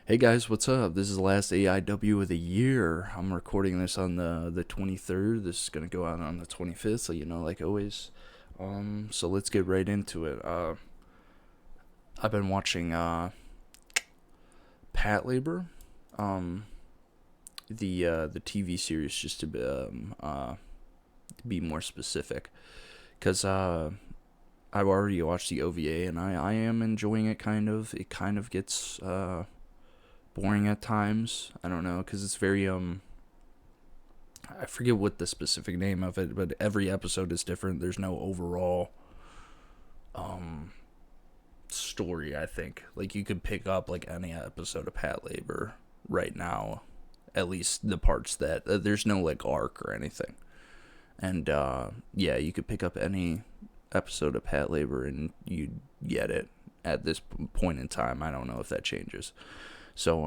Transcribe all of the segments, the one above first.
Hey guys, what's up? This is the last AIW of the year. I'm recording this on the 23rd. This is gonna go out on the 25th, so like always. So let's get right into it. I've been watching Pat Labor, um, the TV series, just to be more specific, because I've already watched the OVA and I am enjoying it. It kind of gets boring at times. I don't know, because it's very I forget what the specific name of it, but every episode is different. There's no overall um story. I think like you could pick up like any episode of Pat Labor right now, at least the parts that there's no like arc or anything. And yeah, you could pick up any episode of Pat Labor and you get it at this point in time. I don't know if that changes. So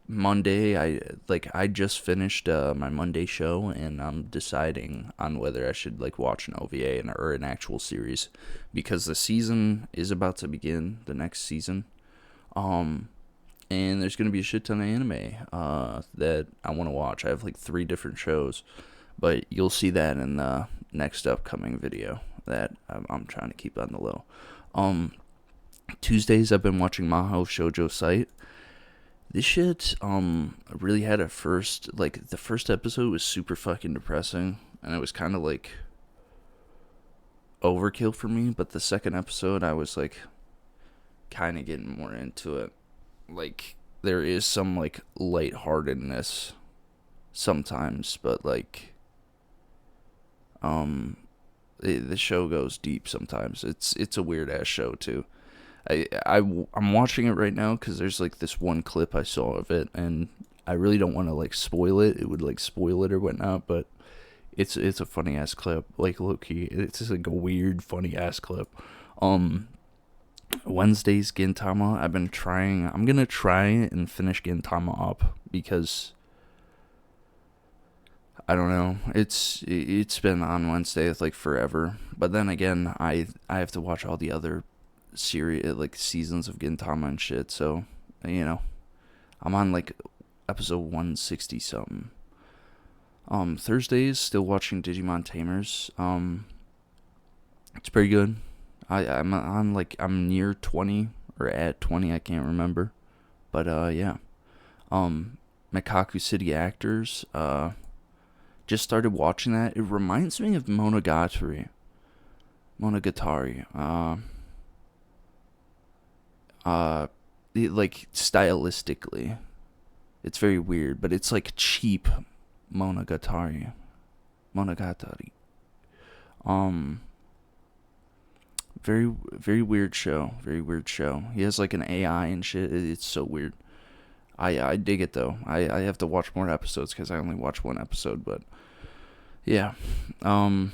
Monday, I just finished my Monday show, and I'm deciding on whether I should like watch an OVA or an actual series, because the season is about to begin, the next season. Um and there's gonna be a shit ton of anime that I want to watch. I have like 3 different shows, but you'll see that in the next upcoming video that I'm trying to keep on the low. Um Tuesdays I've been watching Maho Shoujo Site. This shit really had a first, like the first episode was super fucking depressing, and it was kind of like overkill for me, but the second episode I was like kind of getting more into it. Like there is some like lightheartedness sometimes, but like um the show goes deep sometimes. It's a weird ass show too. I'm watching it right now because there's like this one clip I saw of it, and I really don't want to like spoil it. It would like spoil it or whatnot, but it's a funny ass clip. Like low key, it's just like a weird funny ass clip. Um, Wednesday's Gintama. I'm gonna try and finish Gintama up because I don't know. It's been on Wednesday like forever, but then again, I have to watch all the other series like seasons of Gintama and shit. So you know, I'm on like episode 160 something. Thursdays still watching Digimon Tamers. It's pretty good. I'm on like I'm near 20 or at 20. I can't remember, but yeah. Makaku City Actors. Just started watching that. It reminds me of Monogatari. Monogatari. Like stylistically, it's very weird, but it's like cheap Monogatari. Monogatari. Um, very weird show. Very weird show. He has like an AI and shit. It's so weird. I dig it though. I have to watch more episodes because I only watch one episode, but yeah. Um,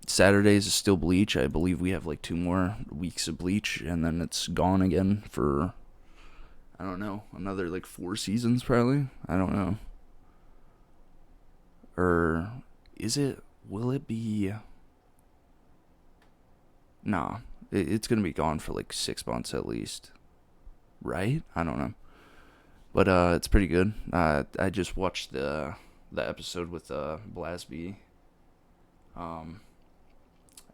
Saturdays is still Bleach. I believe we have like 2 more weeks of Bleach, and then it's gone again for I don't know, another like 4 seasons probably. I don't know. Or is it? Will it be? Nah, it's gonna be gone for like 6 months at least, right? I don't know, but it's pretty good. I just watched the episode with Blasby, um,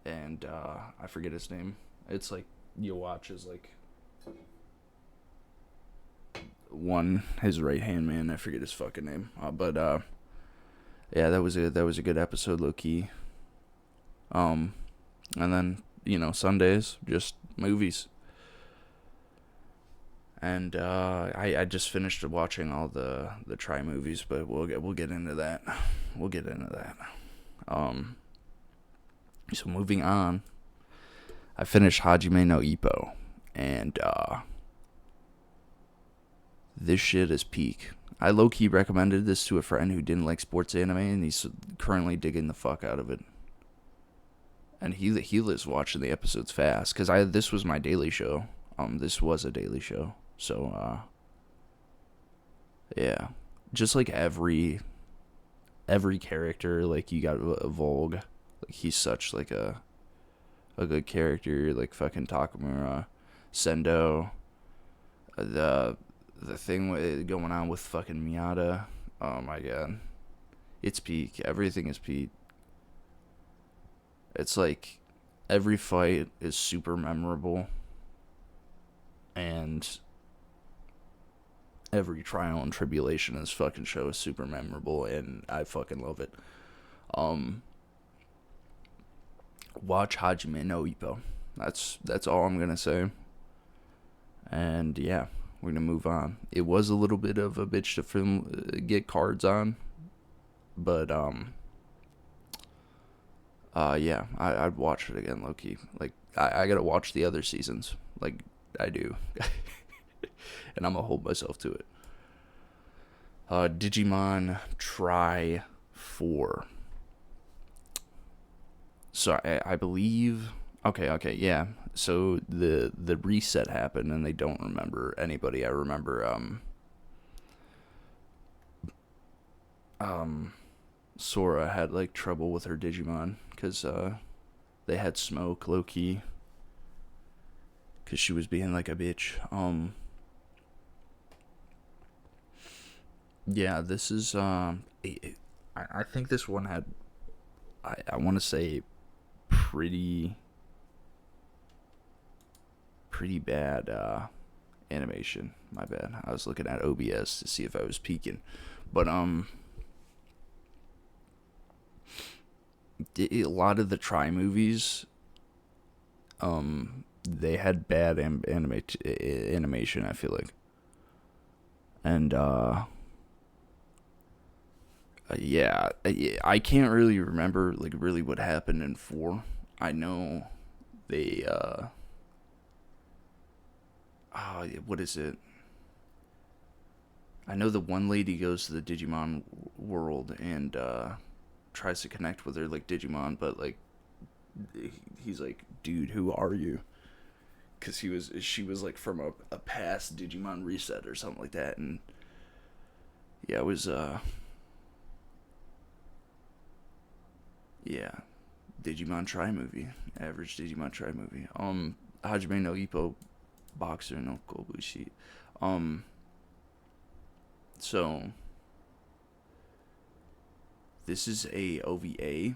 and I forget his name. It's like you watch as like one his right hand man. I forget his fucking name. But yeah, that was a good episode, low key. Um, and then Sundays just movies. And I just finished watching all the Try movies, but we'll get into that. We'll get into that. Um, so moving on, I finished Hajime no Ippo, and this shit is peak. I low key recommended this to a friend who didn't like sports anime, and he's currently digging the fuck out of it. And he lives watching the episodes fast because this was my daily show. This was a daily show, so yeah, just like every character, like you got Volg, like he's such like a good character, like fucking Takamura, Sendo, the the thing going on with fucking Miata, oh my god, it's peak. Everything is peak. It's like every fight is super memorable, and every trial and tribulation in this fucking show is super memorable, and I fucking love it. Watch Hajime no Ippo. That's all I'm gonna say. And yeah, we're gonna move on. It was a little bit of a bitch to get cards on, but yeah, I'd watch it again, low key. Like I gotta watch the other seasons, like I do, and I'm gonna hold myself to it. Digimon Try 4. So I believe. Okay, yeah. So the reset happened, and they don't remember anybody. I remember Sora had like trouble with her Digimon because they had smoke low key because she was being like a bitch. Yeah, this is I think this one had I want to say pretty bad animation. My bad. I was looking at OBS to see if I was peeking, but a lot of the Try movies, they had bad animation. I feel like, and yeah, I can't really remember like really what happened in 4. I know they what is it? I know the one lady goes to the Digimon world and tries to connect with her like Digimon, but like he's like, dude, who are you? Because she was like from a past Digimon reset or something like that, and yeah, it was yeah, Digimon Try movie, average Digimon Try movie. Hajime no Ippo, Boxer no Kobushi. So this is a OVA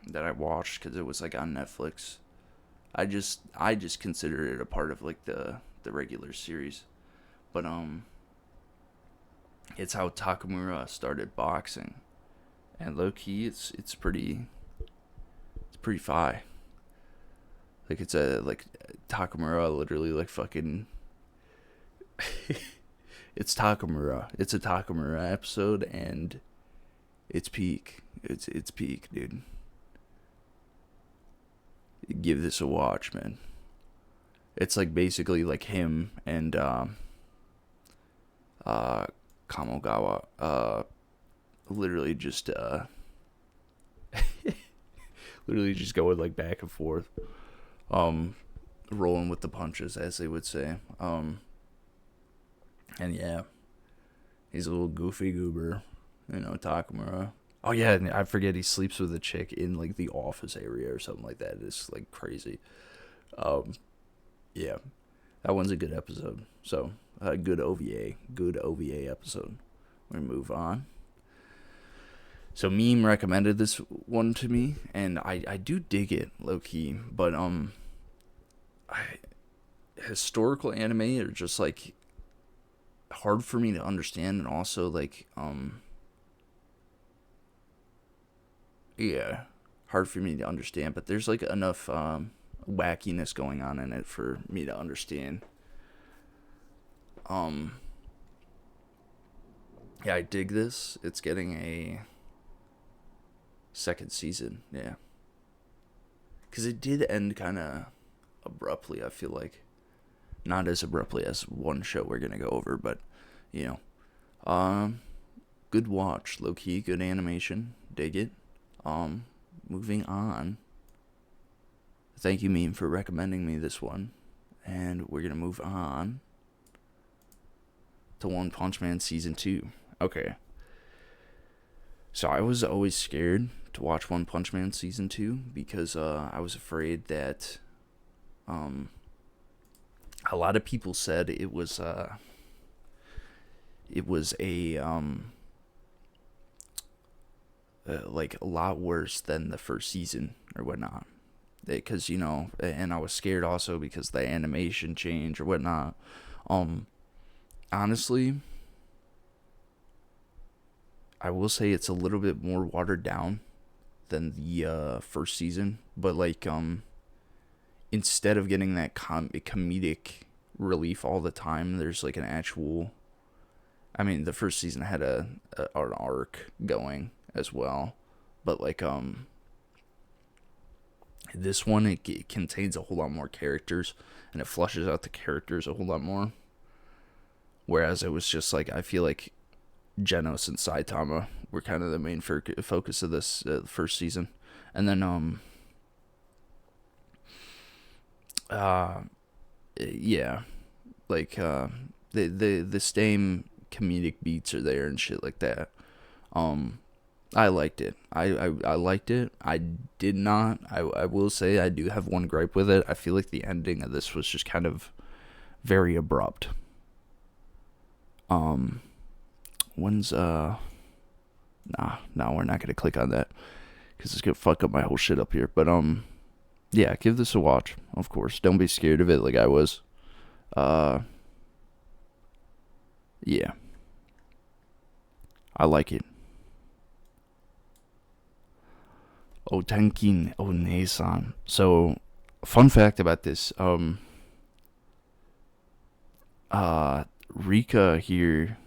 that I watched because it was like on Netflix. I just consider it a part of like the regular series, but it's how Takamura started boxing, and low key it's pretty fi. Like it's a like Takamura literally like fucking. It's Takamura. It's a Takamura episode, and it's peak. It's peak, dude. Give this a watch, man. It's like basically like him and Kamogawa literally just literally just going like back and forth, rolling with the punches, as they would say. And yeah, he's a little goofy goober, Takamura. Oh yeah, and I forget he sleeps with a chick in like the office area or something like that. It's like crazy. Yeah, that one's a good episode. So good OVA episode. We move on. So Meme recommended this one to me, and I do dig it low key, but historical anime are just like hard for me to understand, and also like yeah, hard for me to understand, but there's like enough wackiness going on in it for me to understand. Yeah, I dig this. It's getting a second season, yeah, because it did end kind of abruptly. I feel like not as abruptly as one show we're gonna go over, but good watch, low key, good animation, dig it. Moving on. Thank you, Meme, for recommending me this one, and we're gonna move on to One Punch Man season 2. Okay. So I was always scared to watch One Punch Man season 2 because I was afraid that a lot of people said it was a like a lot worse than the first season or whatnot. Because and I was scared also because the animation change or whatnot. Um, Honestly, I will say it's a little bit more watered down than the first season, but like instead of getting that comedic relief all the time, there's like an actual. I mean, the first season had an arc going as well, but like this one it contains a whole lot more characters and it flushes out the characters a whole lot more. Whereas it was just like I feel like Genos and Saitama were kind of the main focus of this first season, and then uh yeah, like the same comedic beats are there and shit like that. Um, I liked it. I liked it. I did not. I will say I do have one gripe with it. I feel like the ending of this was just kind of very abrupt. Um, when's nah, we're not gonna click on that because it's gonna fuck up my whole shit up here. But yeah, give this a watch. Of course, don't be scared of it like I was. Uh, yeah, I like it. Otenki Oneesan. So, fun fact about this. Rika here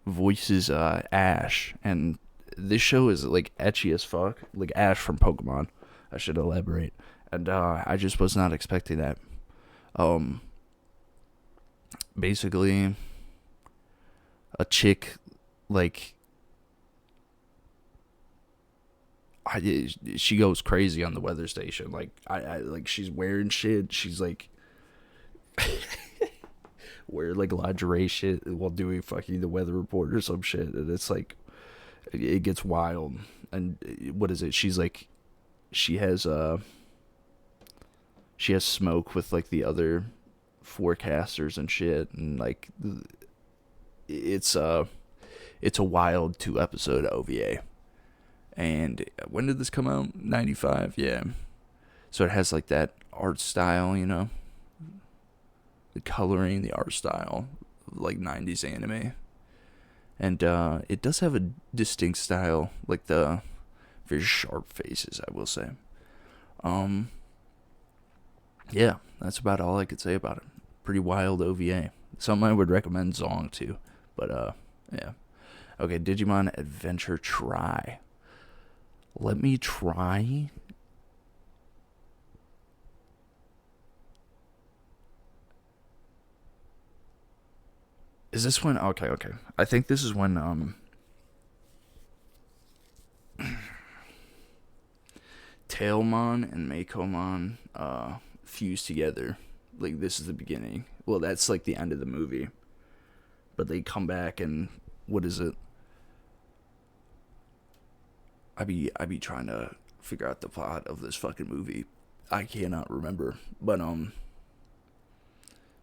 voices Ash, and this show is like etchy as fuck, like Ash from Pokemon. I should elaborate, and I just was not expecting that. Um, Basically, a chick like she goes crazy on the weather station. Like I like she's wearing shit. She's like wear like lingerie shit while doing fucking the weather report or some shit, and it's like it gets wild. And what is it? She's like she has she has smoke with like the other forecasters and shit, and like it's it's a wild 2 episode OVA. And when did this come out? 95, yeah. So it has like that art style, the coloring, the art style, like 90s anime. And it does have a distinct style, like the very sharp faces, I will say. Um, yeah, that's about all I could say about it. Pretty wild OVA. Something I would recommend Zong to, but yeah. Okay, Digimon Adventure Try. Let me try. Is this when? Okay, okay. I think this is when Tailmon and Makomon fuse together. Like this is the beginning. Well, that's like the end of the movie. But they come back and what is it? I be trying to figure out the plot of this fucking movie. I cannot remember. But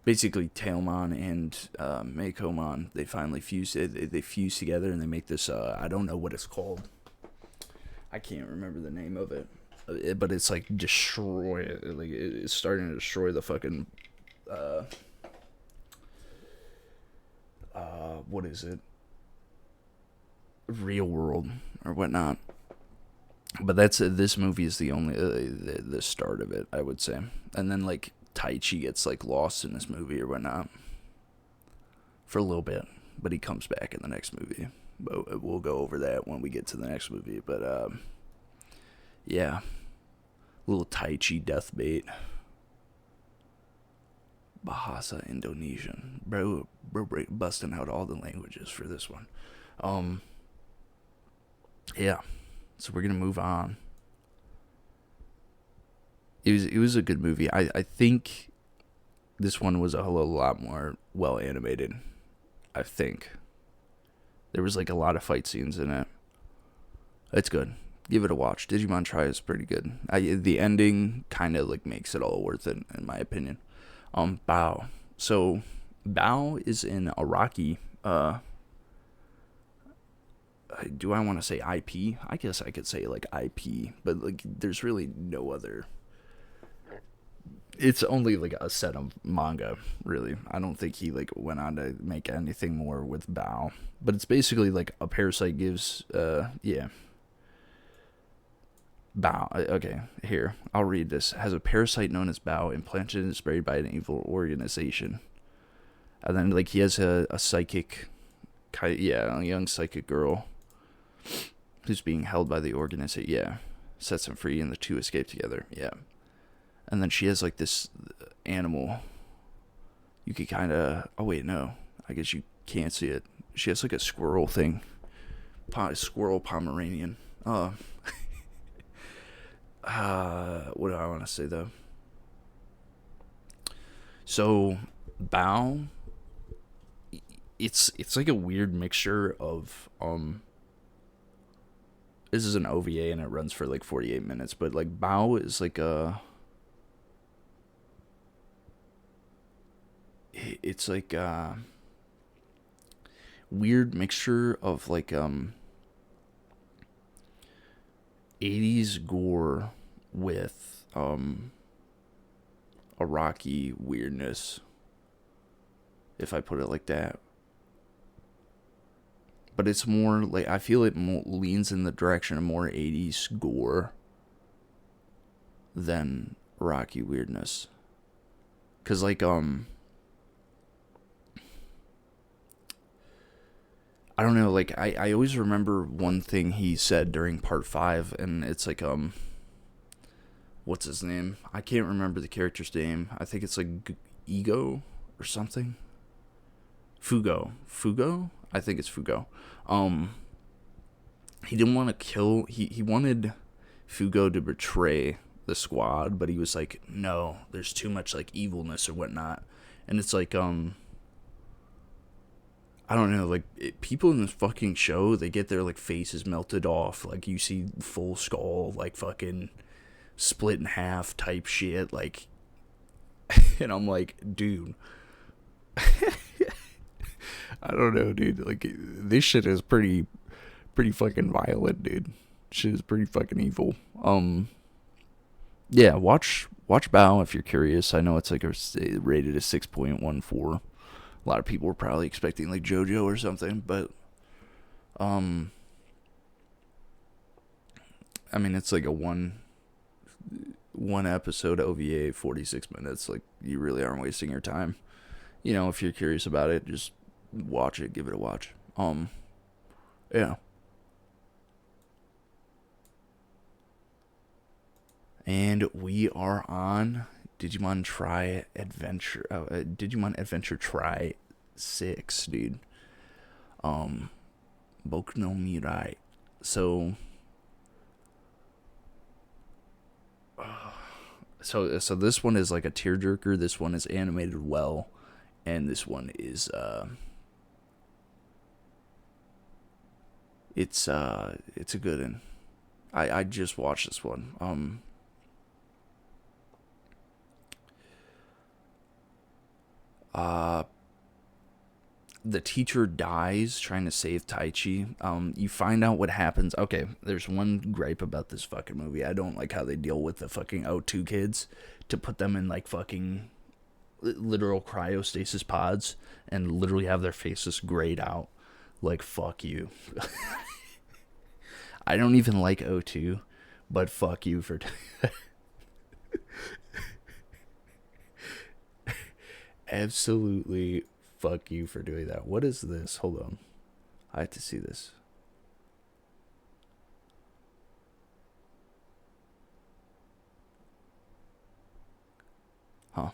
basically Tailmon and Makomon, they finally fuse they fuse together and they make this I don't know what it's called. I can't remember the name of it. But it's like destroy it. Like it's starting to destroy the fucking what is it? Real world or whatnot. But that's this movie is the only the start of it, I would say. And then like Taichi gets like lost in this movie or whatnot for a little bit, but he comes back in the next movie. But we'll go over that when we get to the next movie. But yeah, little Taichi death bait. Bahasa Indonesian, bro, busting out all the languages for this one. Yeah. So we're gonna move on. It was a good movie. I think this one was a whole lot more well animated. I think there was like a lot of fight scenes in it. It's good. Give it a watch. Digimon Try is pretty good. The ending kind of like makes it all worth it in my opinion. Baoh So Baoh is in Araki. Do I want to say IP? I guess I could say like IP, but like there's really no other. It's only like a set of manga, really. I don't think he like went on to make anything more with Baoh. But it's basically like a parasite gives yeah. Baoh. Okay, here. I'll read this. Has a parasite known as Baoh implanted and sprayed by an evil organization. And then like he has a psychic a young psychic girl who's being held by the organization. Yeah. Sets him free and the two escape together. Yeah. And then she has like this animal. You could kind of. Oh wait, no. I guess you can't see it. She has like a squirrel thing. Squirrel Pomeranian. What do I want to say though? So, Baoh. It's like a weird mixture of This is an OVA and it runs for like 48 minutes, but like Baoh is like it's like a weird mixture of like 80s gore with Iraqi weirdness, if I put it like that. But it's more like, I feel it leans in the direction of more 80s gore than Iraqi weirdness. Cause like I don't know, like I always remember one thing he said during part 5, and it's like what's his name? I can't remember the character's name. I think it's like Ego or something. Fugo? I think it's Fugo. He didn't want to kill. He wanted Fugo to betray the squad, but he was like, no, there's too much like evilness or whatnot. And it's like I don't know, like people in this fucking show, they get their like faces melted off. Like you see full skull, like fucking split in half type shit. Like, and I'm like, dude. I don't know, dude. Like, this shit is pretty fucking violent, dude. Shit is pretty fucking evil. Yeah, watch Baoh if you're curious. I know it's like rated a 6.14. A lot of people were probably expecting like JoJo or something, but I mean, it's like a one episode OVA, 46 minutes. Like, you really aren't wasting your time. You know, if you're curious about it, just watch it, give it a watch. Yeah. And we are on Digimon Adventure Try 6, dude. Boku no Mirai. So this one is like a tearjerker. This one is animated well, and this one is it's a good one. I just watched this one. The teacher dies trying to save Taichi. You find out what happens. Okay, there's one gripe about this fucking movie. I don't like how they deal with the fucking O2 kids to put them in like fucking literal cryostasis pods and literally have their faces grayed out. Like, fuck you. I don't even like O2, but fuck you for absolutely fuck you for doing that. What is this? Hold on. I have to see this. Huh.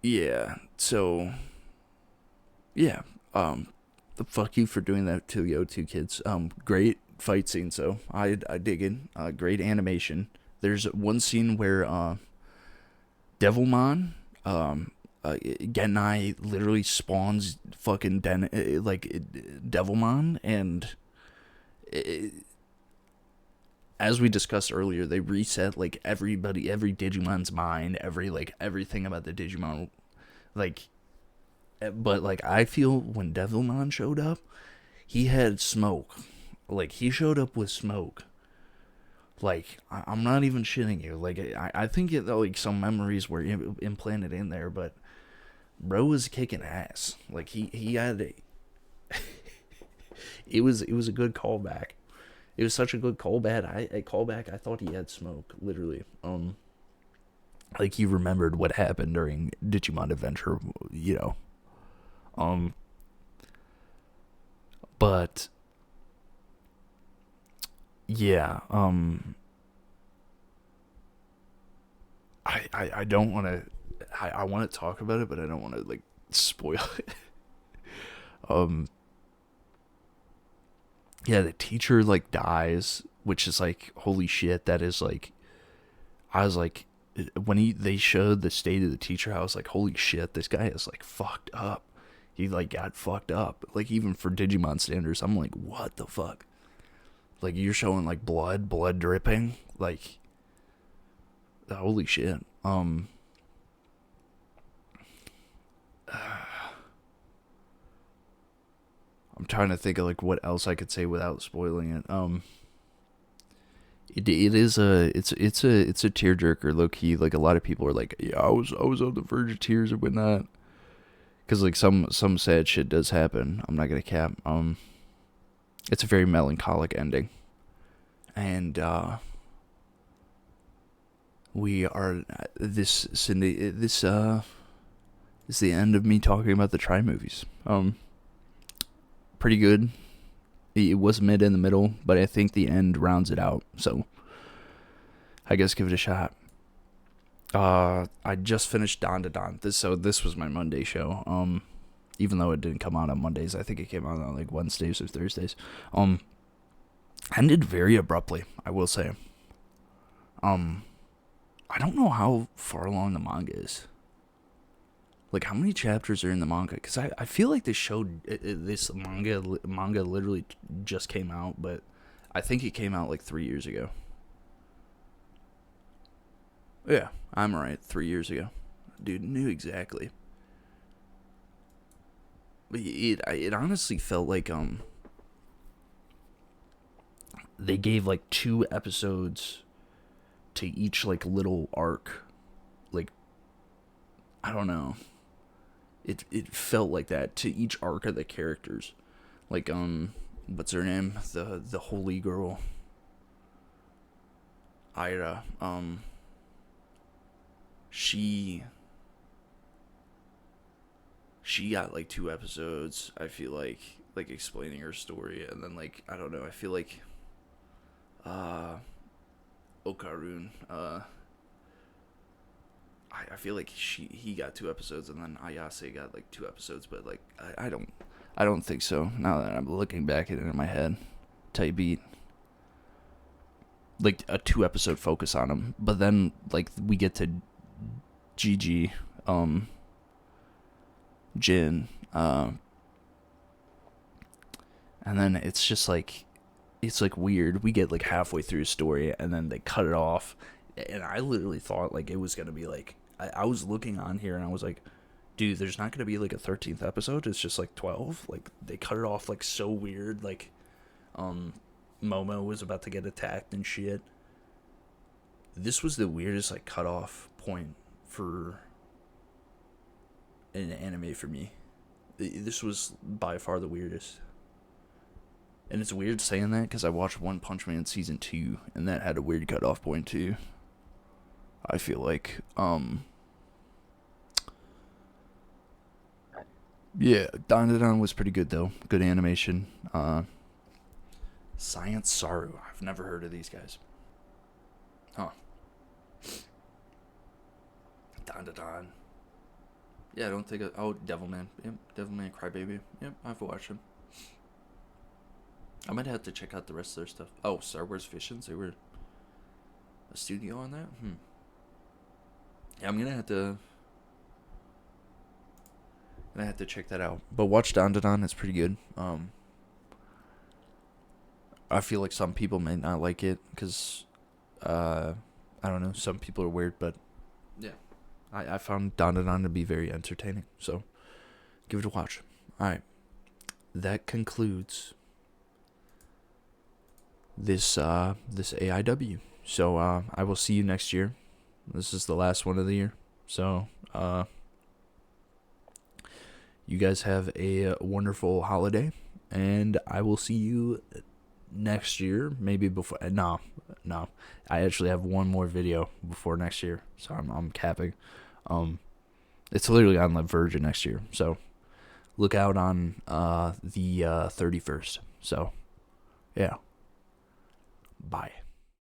Yeah, so yeah, the fuck you for doing that to the O2 kids. Great fight scene, so I dig it. Great animation. There's one scene where Devilmon, Genai literally spawns fucking Devilmon, and as we discussed earlier, they reset like every Digimon's mind, everything about the Digimon, like. But like I feel when Devilmon showed up, he had smoke. Like he showed up with smoke. Like I'm not even shitting you. Like I think like some memories were implanted in there, but bro was kicking ass. Like he had it was a good callback. It was such a good callback. I thought he had smoke, literally. Like he remembered what happened during Digimon Adventure, you know. But yeah, I don't want to. I want to talk about it, but I don't want to like spoil it. Um, yeah, the teacher like dies, which is like holy shit. That is like I was like when they showed the state of the teacher, I was like holy shit, this guy is like fucked up. He like got fucked up. Like even for Digimon standards, I'm like what the fuck. Like you're showing like blood dripping, like holy shit. I'm trying to think of like what else I could say without spoiling it. It is it's a tearjerker, low key. Like a lot of people are like, yeah, I was on the verge of tears and whatnot. Cause like some sad shit does happen. I'm not gonna cap. It's a very melancholic ending, and we are this Cindy. This is the end of me talking about the Try movies. Pretty good. It was mid in the middle, but I think the end rounds it out. So I guess give it a shot. I just finished Dandadan. This was my Monday show. Even though it didn't come out on Mondays, I think it came out on like Wednesdays or Thursdays. Ended very abruptly, I will say. I don't know how far along the manga is. Like how many chapters are in the manga? Because I feel like this manga literally just came out, but I think it came out like 3 years ago. Yeah, I'm right. 3 years ago, dude, knew exactly. But it honestly felt like they gave like 2 episodes to each like little arc. Like I don't know. It felt like that to each arc of the characters. Like what's her name? The holy girl. Ira. She got like 2 episodes. I feel like explaining her story, and then like I don't know. I feel like uh Okarun. I feel like he got 2 episodes, and then Ayase got like 2 episodes, but like I don't think so. Now that I'm looking back at it in my head, tight beat. Like a 2 episode focus on him, but then like we get to Gigi, Jin, and then it's like weird. We get like halfway through a story, and then they cut it off, and I literally thought like it was gonna be like I was looking on here and I was like, dude, there's not gonna be like a 13th episode. It's just like 12. Like they cut it off like so weird. Like, Momo was about to get attacked and shit. This was the weirdest like cutoff point for an anime for me. This was by far the weirdest. And it's weird saying that because I watched One Punch Man season 2, and that had a weird cutoff point too. I feel like, yeah, Dandadan was pretty good though. Good animation. Science Saru. I've never heard of these guys. Huh. Dandadan. Yeah, I don't think. Devilman. Yep, Devilman Crybaby. Yep, I've watched him. I might have to check out the rest of their stuff. Oh, Star Wars Visions. They were a studio on that. Yeah, I'm gonna have to check that out. But watch Dandadan. It's pretty good. I feel like some people may not like it because, I don't know, some people are weird, but yeah, I found Dandadan to be very entertaining, so give it a watch. Alright, that concludes this AIW. So I will see you next year. This is the last one of the year. So you guys have a wonderful holiday, and I will see you next year, maybe before. No, I actually have one more video before next year, so I'm capping. It's literally on the verge of next year, so look out on the 31st. So yeah, bye.